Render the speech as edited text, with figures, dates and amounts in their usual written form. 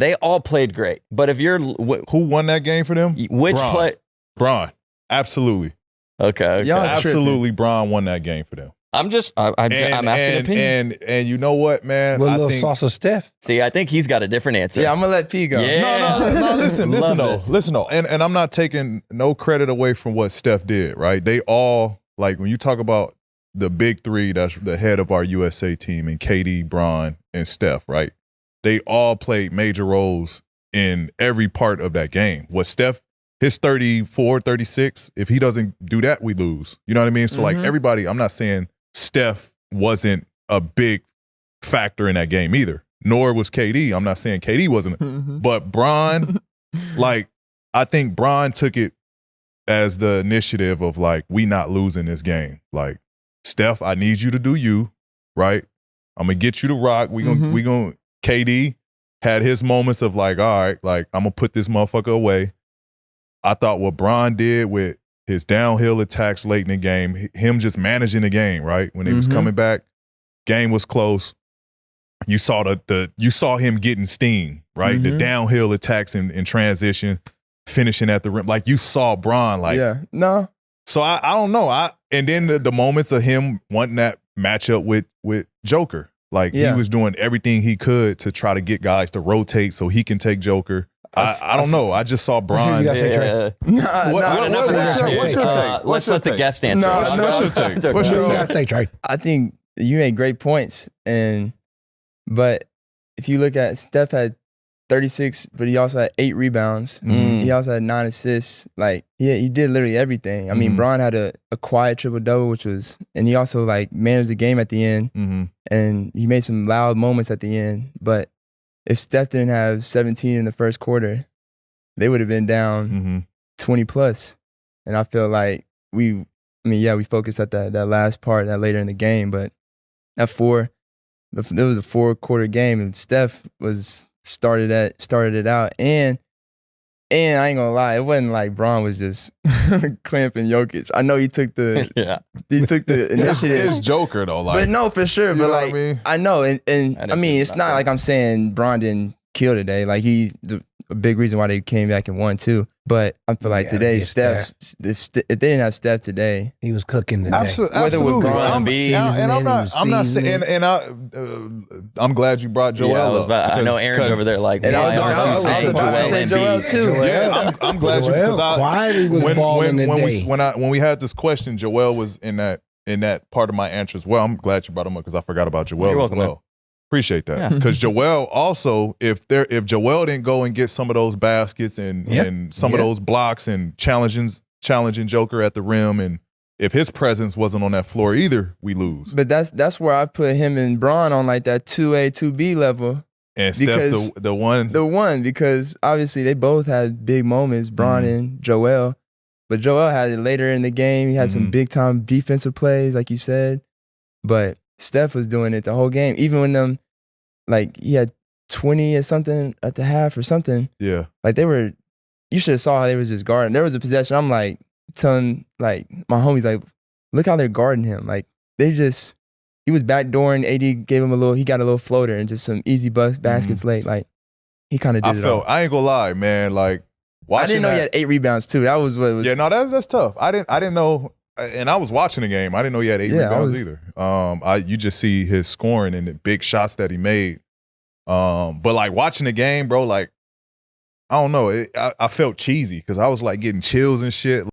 They all played great. But if you're Who won that game for them? which Bron. play? Bron. Absolutely. Okay. Y'all Absolutely, Bron won that game for them. I'm asking opinion. And you know what, man? With a I little think, sauce of Steph. See, I think he's got a different answer. Yeah, I'm gonna let P go. Yeah. No, listen Love though. this. Listen though. And I'm not taking no credit away from what Steph did, right? They all, like, when you talk about the big three, that's the head of our USA team, and KD, Bron, and Steph, right? They all played major roles in every part of that game. What Steph, his 34, 36, if he doesn't do that, we lose. You know what I mean? So, like, everybody, I'm not saying Steph wasn't a big factor in that game either, nor was KD. I'm not saying KD wasn't. But Bron, like, I think Bron took it as the initiative of, like, we not losing this game. Like, Steph, I need you to do you, right? I'm going to get you to rock. We gonna KD had his moments of, like, all right, like, I'm going to put this motherfucker away. I thought what Bron did with his downhill attacks late in the game, him just managing the game, right? When he was coming back, game was close. You saw you saw him getting steam, right? The downhill attacks in transition, finishing at the rim. Like, you saw Bron, like, no. So I don't know. And then the moments of him wanting that matchup with Joker. Like, he was doing everything he could to try to get guys to rotate so he can take Joker. I don't know. I just saw Bron. What's your take? Let's let the guest answer. What's your take? What's your take? Say, Trae. I think you made great points, but if you look at Steph had 36, but he also had 8 rebounds. He also had 9 assists. Like, he did literally everything. I mean, Bron had a quiet triple-double, and he also, like, managed the game at the end, and he made some loud moments at the end. But if Steph didn't have 17 in the first quarter, they would have been down 20 plus. And I feel like we focused at that last part, that later in the game, but there was a 4-quarter game, and Steph started it out, and I ain't gonna lie, it wasn't like Bron was just clamping Jokic. I know he took the initiative. It's Joker though, like, but no, for sure. But like, I know, and I mean, it's not like I'm saying Bron didn't kill today. Like, he's a big reason why they came back and won too. But I feel like today, Steph, if they didn't have Steph today, he was cooking today. Absolutely. I'm not saying, and I'm glad you brought Joel up. I know Aaron's over there like, and I was about to say Joel too. Yeah, I'm glad you, because quietly was balling today. when we had this question, Joel was in that part of my answer as well. I'm glad you brought him up because I forgot about Joel as well. Man. Appreciate that, because Joel also, if Joel didn't go and get some of those baskets and some of those blocks and challenging Joker at the rim, and if his presence wasn't on that floor either, we lose. But that's where I put him and Bron on, like, that 2A 2B level. And Steph the one, because obviously they both had big moments, Bron and Joel. But Joel had it later in the game. He had some big time defensive plays, like you said. But Steph was doing it the whole game. Even when he had 20 or something at the half or something. Yeah. Like, you should have saw how they was just guarding. There was a possession, I'm like telling, like, my homies, like, look how they're guarding him. Like, he was backdooring, AD gave him he got a little floater and just some easy baskets late. Like, he kind of did it all. I ain't gonna lie, man, like, watching I didn't know he had 8 rebounds too. That was what it was. Yeah, no, that's tough. I didn't know. And I was watching the game. I didn't know he had 8 rebounds either. You just see his scoring and the big shots that he made. But, like, watching the game, bro, like, I don't know. I felt cheesy because I was, like, getting chills and shit.